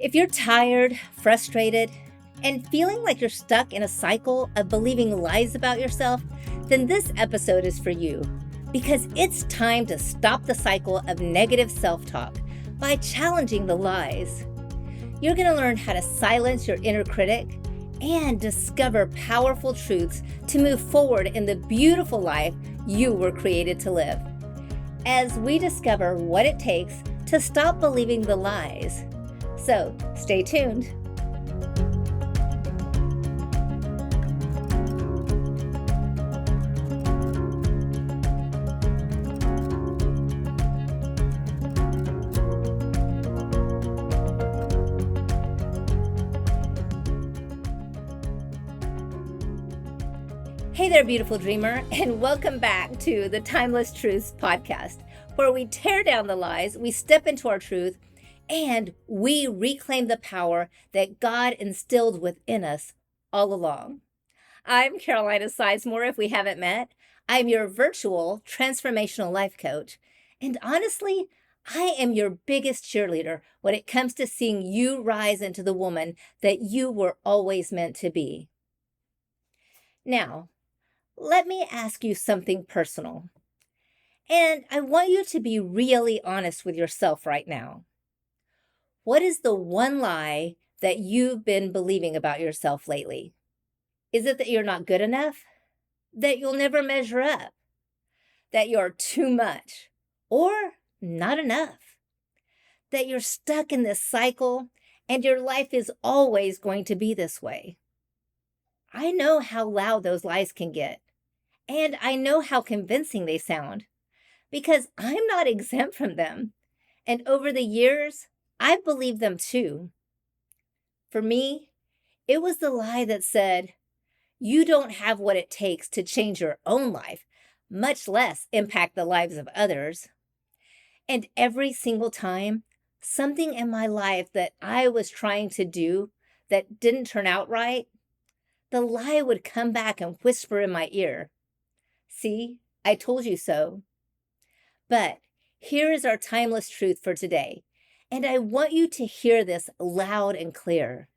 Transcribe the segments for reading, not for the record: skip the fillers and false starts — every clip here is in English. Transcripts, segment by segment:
If you're tired, frustrated, and feeling like you're stuck in a cycle of believing lies about yourself, then this episode is for you because it's time to stop the cycle of negative self talk by challenging the lies. You're going to learn how to silence your inner critic and discover powerful truths to move forward in the beautiful life you were created to live. As we discover what it takes to stop believing the lies. So, stay tuned. Hey there, beautiful dreamer, and welcome back to the Timeless Truths podcast, where we tear down the lies, we step into our truth, and we reclaim the power that God instilled within us all along. I'm Carolina Sizemore, if we haven't met. I'm your virtual transformational life coach, and honestly, I am your biggest cheerleader when it comes to seeing you rise into the woman that you were always meant to be. Now, let me ask you something personal. And I want you to be really honest with yourself right now. What is the one lie that you've been believing about yourself lately? Is it that you're not good enough? That you'll never measure up? That you're too much? Or not enough? That you're stuck in this cycle and your life is always going to be this way? I know how loud those lies can get. And I know how convincing they sound because I'm not exempt from them. And over the years, I've believed them too. For me, it was the lie that said, you don't have what it takes to change your own life, much less impact the lives of others. And every single time, something in my life that I was trying to do that didn't turn out right, the lie would come back and whisper in my ear, see, I told you so. But here is our timeless truth for today, and I want you to hear this loud and clear.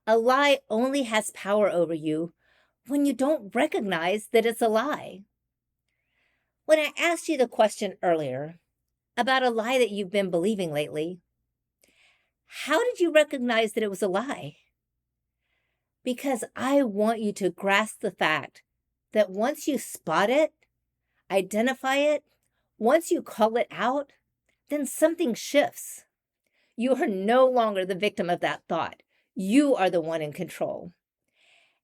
A lie only has power over you when you don't recognize that it's a lie. When I asked you the question earlier about a lie that you've been believing lately, how did you recognize that it was a lie? Because I want you to grasp the fact that once you spot it, identify it, once you call it out, then something shifts. You are no longer the victim of that thought. You are the one in control.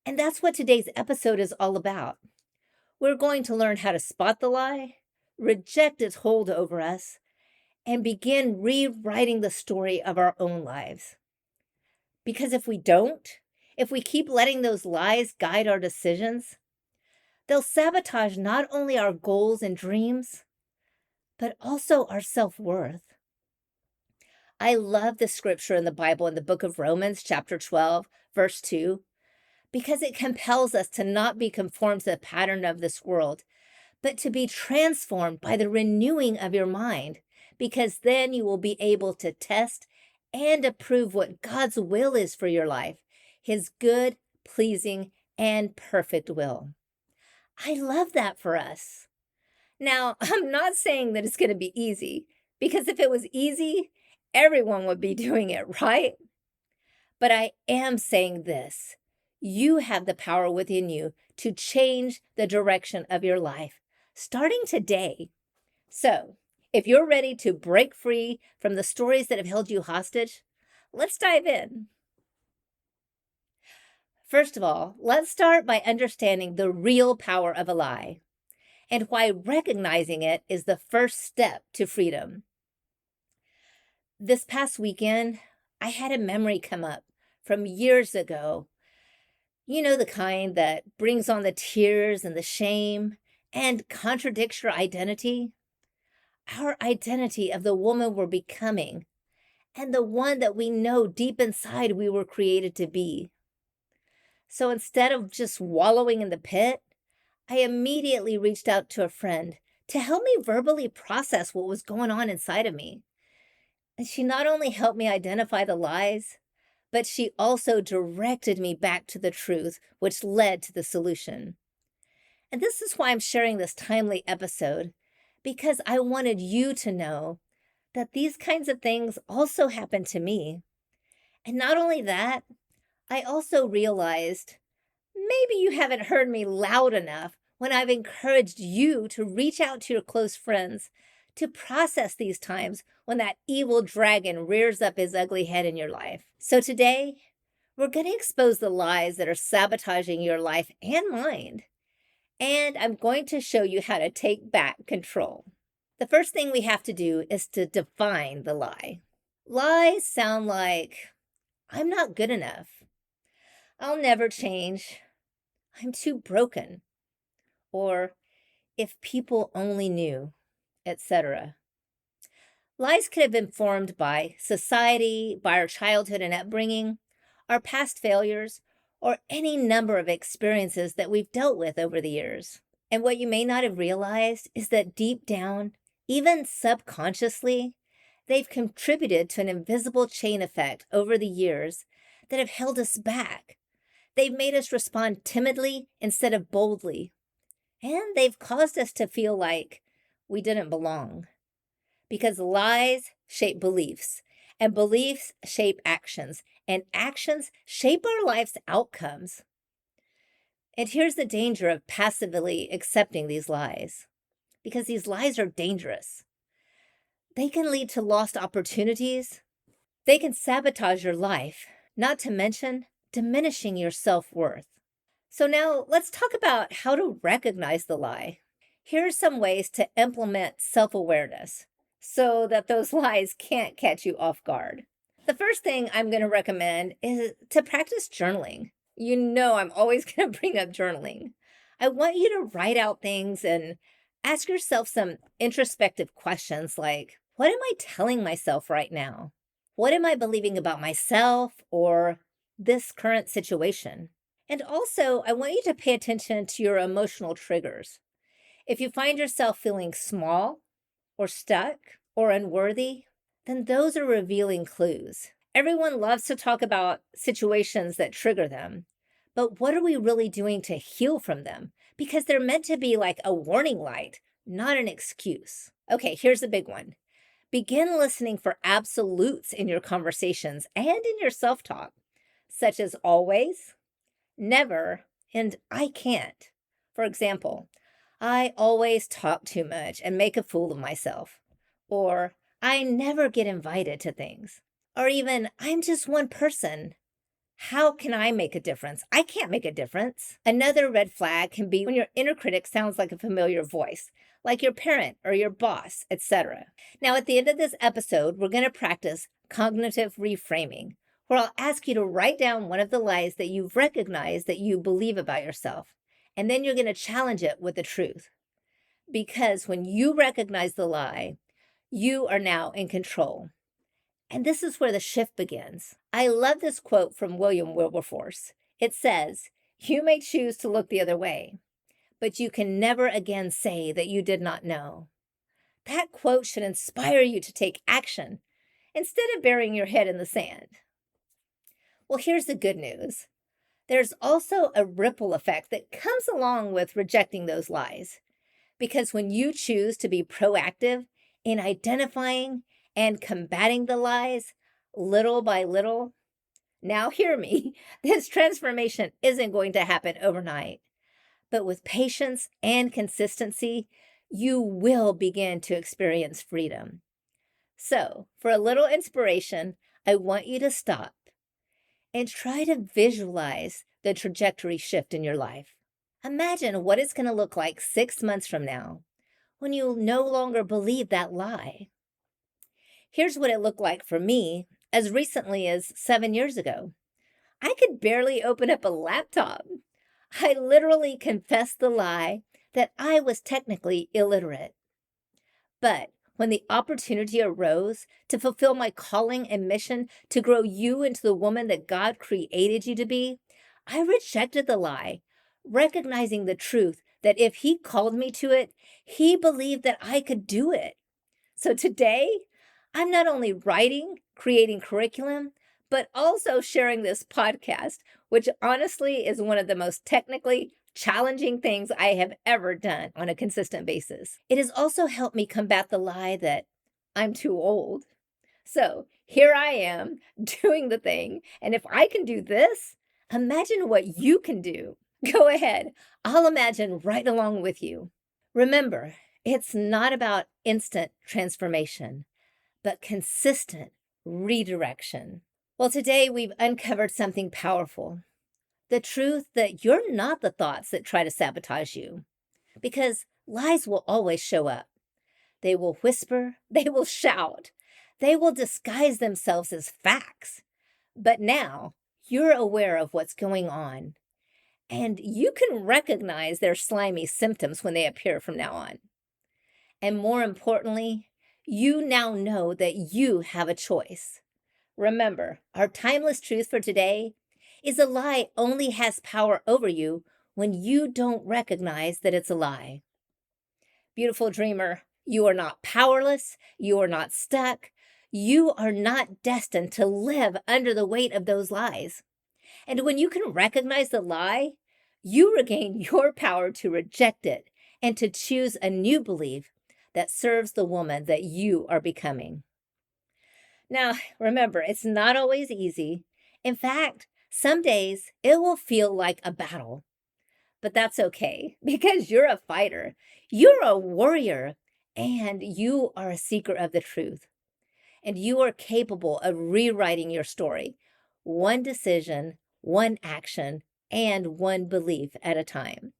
And that's what today's episode is all about. We're going to learn how to spot the lie, reject its hold over us, and begin rewriting the story of our own lives. Because if we don't, if we keep letting those lies guide our decisions, they'll sabotage not only our goals and dreams, but also our self-worth. I love the scripture in the Bible in the book of Romans, chapter 12, verse 2, because it compels us to not be conformed to the pattern of this world, but to be transformed by the renewing of your mind, because then you will be able to test and approve what God's will is for your life, his good, pleasing, and perfect will. I love that for us. Now, I'm not saying that it's going to be easy, because if it was easy, everyone would be doing it, right? But I am saying this. You have the power within you to change the direction of your life, starting today. So, if you're ready to break free from the stories that have held you hostage, let's dive in. First of all, let's start by understanding the real power of a lie and why recognizing it is the first step to freedom. This past weekend, I had a memory come up from years ago. You know, the kind that brings on the tears and the shame and contradicts your identity. Our identity of the woman we're becoming and the one that we know deep inside we were created to be. So instead of just wallowing in the pit, I immediately reached out to a friend to help me verbally process what was going on inside of me. And she not only helped me identify the lies, but she also directed me back to the truth, which led to the solution. And this is why I'm sharing this timely episode, because I wanted you to know that these kinds of things also happen to me. And not only that, I also realized maybe you haven't heard me loud enough when I've encouraged you to reach out to your close friends to process these times when that evil dragon rears up his ugly head in your life. So today, we're going to expose the lies that are sabotaging your life and mind. And I'm going to show you how to take back control. The first thing we have to do is to define the lie. Lies sound like, I'm not good enough. I'll never change. I'm too broken. Or if people only knew, etc. Lies could have been formed by society, by our childhood and upbringing, our past failures, or any number of experiences that we've dealt with over the years. And what you may not have realized is that deep down, even subconsciously, they've contributed to an invisible chain effect over the years that have held us back. They've made us respond timidly instead of boldly. And they've caused us to feel like we didn't belong. Because lies shape beliefs, and beliefs shape actions, and actions shape our life's outcomes. And here's the danger of passively accepting these lies, because these lies are dangerous. They can lead to lost opportunities. They can sabotage your life, not to mention diminishing your self-worth. So now let's talk about how to recognize the lie. Here are some ways to implement self-awareness so that those lies can't catch you off guard. The first thing I'm going to recommend is to practice journaling. You know, I'm always going to bring up journaling. I want you to write out things and ask yourself some introspective questions like, what am I telling myself right now? What am I believing about myself or this current situation? And also, I want you to pay attention to your emotional triggers. If you find yourself feeling small or stuck or unworthy, then those are revealing clues. Everyone loves to talk about situations that trigger them, but what are we really doing to heal from them? Because they're meant to be like a warning light, not an excuse. Okay, here's the big one. Begin listening for absolutes in your conversations and in your self-talk, such as always, never, and I can't. For example, I always talk too much and make a fool of myself. Or I never get invited to things. Or even, I'm just one person. How can I make a difference? I can't make a difference. Another red flag can be when your inner critic sounds like a familiar voice, like your parent or your boss, etc. Now, at the end of this episode, we're going to practice cognitive reframing, where I'll ask you to write down one of the lies that you've recognized that you believe about yourself. And then you're going to challenge it with the truth. Because when you recognize the lie, you are now in control. And this is where the shift begins. I love this quote from William Wilberforce. It says, "You may choose to look the other way, but you can never again say that you did not know." That quote should inspire you to take action instead of burying your head in the sand. Well, here's the good news. There's also a ripple effect that comes along with rejecting those lies. Because when you choose to be proactive in identifying and combating the lies little by little, now hear me, this transformation isn't going to happen overnight. But with patience and consistency, you will begin to experience freedom. So, for a little inspiration, I want you to stop and try to visualize the trajectory shift in your life. Imagine what it's going to look like 6 months from now when you no longer believe that lie. Here's what it looked like for me as recently as 7 years ago. I could barely open up a laptop. I literally confessed the lie that I was technically illiterate. But when the opportunity arose to fulfill my calling and mission to grow you into the woman that God created you to be, I rejected the lie, recognizing the truth that if He called me to it, He believed that I could do it. So today, I'm not only writing, creating curriculum, but also sharing this podcast, which honestly is one of the most technically challenging things I have ever done on a consistent basis. It has also helped me combat the lie that I'm too old. So here I am doing the thing. And if I can do this, imagine what you can do. Go ahead. I'll imagine right along with you. Remember, it's not about instant transformation, but consistent redirection. Well, today we've uncovered something powerful, the truth that you're not the thoughts that try to sabotage you, because lies will always show up. They will whisper, they will shout, they will disguise themselves as facts. But now you're aware of what's going on, and you can recognize their slimy symptoms when they appear from now on. And more importantly, you now know that you have a choice. Remember, our timeless truth for today is a lie only has power over you when you don't recognize that it's a lie. Beautiful dreamer, you are not powerless. You are not stuck. You are not destined to live under the weight of those lies. And when you can recognize the lie, you regain your power to reject it and to choose a new belief that serves the woman that you are becoming. Now, remember, it's not always easy. In fact, some days it will feel like a battle, but that's okay because you're a fighter, you're a warrior, and you are a seeker of the truth. And you are capable of rewriting your story, one decision, one action, and one belief at a time.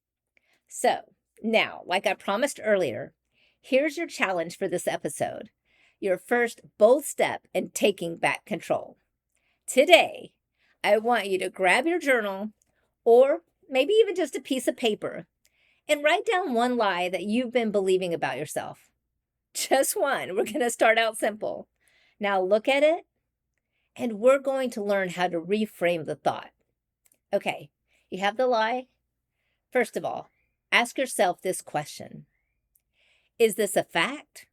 So, now, like I promised earlier, here's your challenge for this episode, your first bold step in taking back control. Today, I want you to grab your journal or maybe even just a piece of paper and write down one lie that you've been believing about yourself. Just one. We're going to start out simple. Now look at it, and we're going to learn how to reframe the thought. Okay, you have the lie. First of all, ask yourself this question. Is this a fact,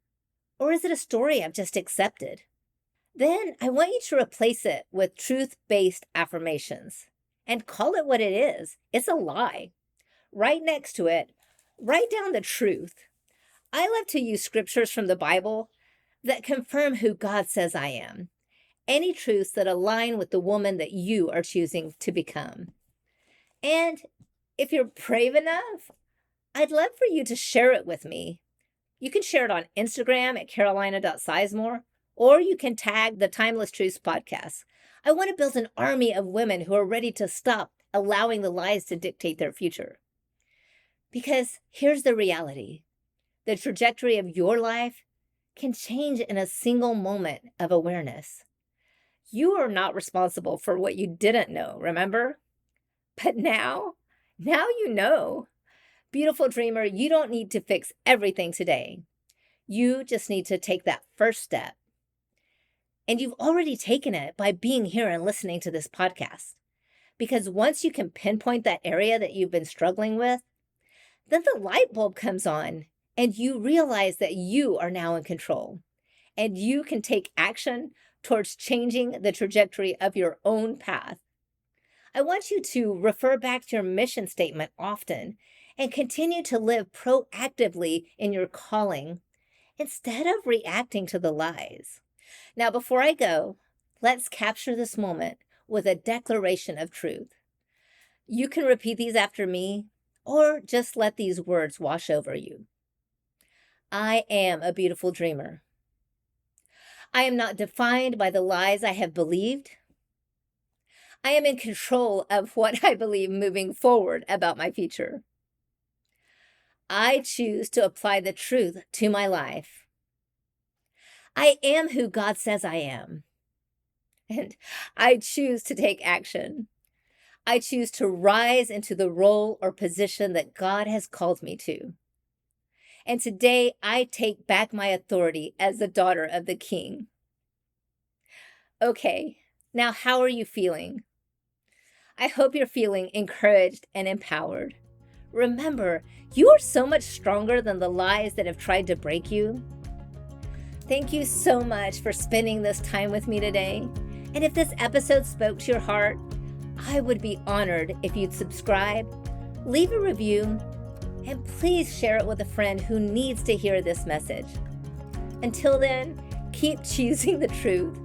or is it a story I've just accepted? Then I want you to replace it with truth-based affirmations and call it what it is. It's a lie. Right next to it, write down the truth. I love to use scriptures from the Bible that confirm who God says I am. Any truths that align with the woman that you are choosing to become. And if you're brave enough, I'd love for you to share it with me. You can share it on Instagram at carolina.sizemore, or you can tag the Timeless Truths podcast. I want to build an army of women who are ready to stop allowing the lies to dictate their future. Because here's the reality. The trajectory of your life can change in a single moment of awareness. You are not responsible for what you didn't know, remember? But now you know. Beautiful dreamer, you don't need to fix everything today. You just need to take that first step. And you've already taken it by being here and listening to this podcast. Because once you can pinpoint that area that you've been struggling with, then the light bulb comes on and you realize that you are now in control and you can take action towards changing the trajectory of your own path. I want you to refer back to your mission statement often and continue to live proactively in your calling instead of reacting to the lies. Now, before I go, let's capture this moment with a declaration of truth. You can repeat these after me or just let these words wash over you. I am a beautiful dreamer. I am not defined by the lies I have believed. I am in control of what I believe moving forward about my future. I choose to apply the truth to my life. I am who God says I am. And I choose to take action. I choose to rise into the role or position that God has called me to. And today I take back my authority as the daughter of the King. Okay, now how are you feeling? I hope you're feeling encouraged and empowered. Remember, you are so much stronger than the lies that have tried to break you. Thank you so much for spending this time with me today. And if this episode spoke to your heart, I would be honored if you'd subscribe, leave a review, and please share it with a friend who needs to hear this message. Until then, keep choosing the truth,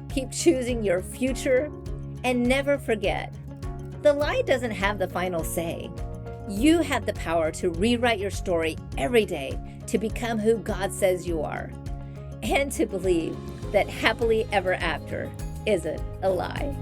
keep choosing your future, and never forget, the lie doesn't have the final say. You have the power to rewrite your story every day to become who God says you are, and to believe that happily ever after isn't a lie.